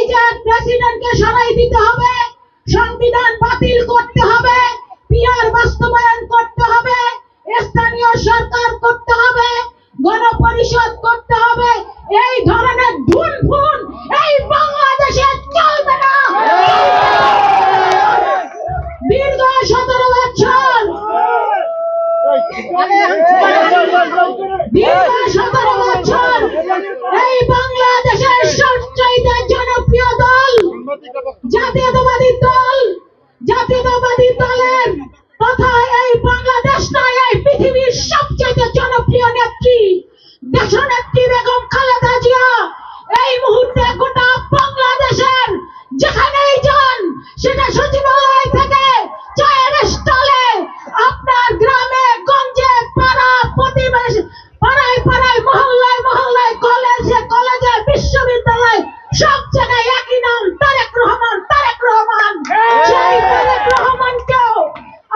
এই যে প্রেসিডেন্টকে সরাই দিতে হবে, সংবিধান বাতিল করতে হবে, পিআর বাস্তবায়ন করতে হবে, স্থানীয় সরকার করতে হবে, গণপরিষদ করতে হবে, এই ধরনের ভুল এই বাংলাদেশে চলবে না। দীর্ঘ 17 বছর এই বাংলাদেশের সবচেয়ে জনপ্রিয় দল জাতীয়তাবাদী দলের তথা এই বাংলাদেশ নয়, এই পৃথিবীর সবচেয়ে জনপ্রিয় নেত্রী দেশনেত্রী বেগম খালেদা জিয়া এই মুহূর্তে গোটা বাংলাদেশের যেখানেই যান, সেটা সচিবালয় থেকে চায়ের স্টলে, আপনার গ্রামে গঞ্জে, পাড়া প্রতিবেশ, পাড়ায় মহল্লায় কলেজে বিশ্ববিদ্যালয়, সব জায়গায় একই নাম, তারেক রহমান। সেই তারেক রহমানকেও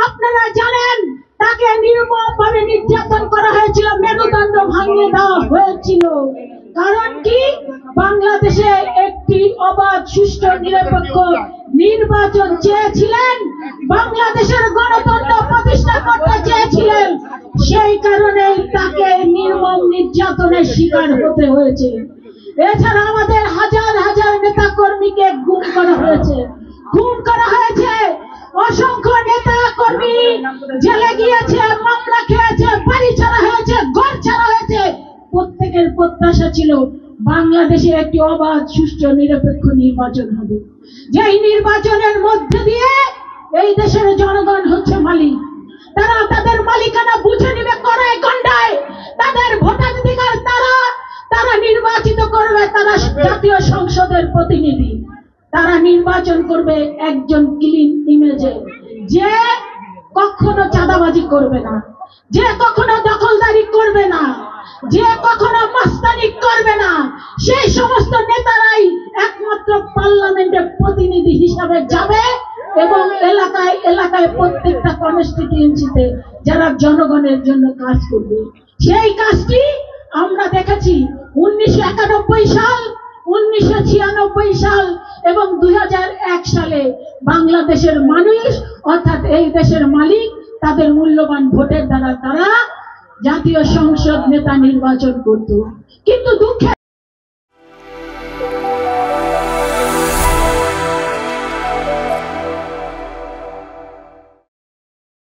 আপনারা জানেন, তাকে নির্মমভাবে নির্যাতন করা হয়েছিল, মেরুদণ্ড ভাঙিয়ে দেওয়া হয়েছিল। কারণ কি? বাংলাদেশে একটি অবাধ, সুষ্ঠু, নিরপেক্ষ নির্বাচন চেয়েছিলেন, বাংলাদেশের গণতন্ত্র প্রতিষ্ঠা করতে চেয়েছিলেন, সেই কারণে তাকে নির্মম নির্যাতনের শিকার হতে হয়েছে। এছাড়া আমাদের হাজার নেতা কর্মীকে গুম করা হয়েছে, অসংখ্য নেতা কর্মী জেলে গিয়েছে, মামলা খেয়েছে, বাড়ি ছাড়া হয়েছে, ঘর ছাড়া হয়েছে। প্রত্যেকের প্রত্যাশা ছিল বাংলাদেশে একটি অবাধ, সুষ্ঠু, নিরপেক্ষ নির্বাচন হবে, যেই নির্বাচনের মধ্যে দিয়ে এই দেশের জনগণ হচ্ছে মালিক। তারা তাদের মালিকানা বুঝে নিবে কড়ায় গন্ডায়, তাদের ভোটাধিকার তারা নির্বাচিত করবে, তারা জাতীয় সংসদের প্রতিনিধি, তারা নির্বাচন করবে একজন ক্লিন ইমেজে, যে কখনো চাঁদাবাজি করবে না, যে কখনো দখলদারি করবে না, যে কখনো মাস্তানি করবে না। সেই সমস্ত নেতারাই একমাত্র পার্লামেন্টে প্রতিনিধি হিসাবে যাবে এবং এলাকায় প্রত্যেকটা কনস্টিটিউয়েন্সিতে যারা জনগণের জন্য কাজ করবে। সেই কাজটি আমরা দেখেছি 1991 সাল, 1996 সাল এবং 2001 সালে বাংলাদেশের মানুষ, অর্থাৎ এই দেশের মালিক, তাদের মূল্যবান ভোটের দ্বারা তারা জাতীয় সংসদ নেতা নির্বাচন করত। কিন্তু দুঃখের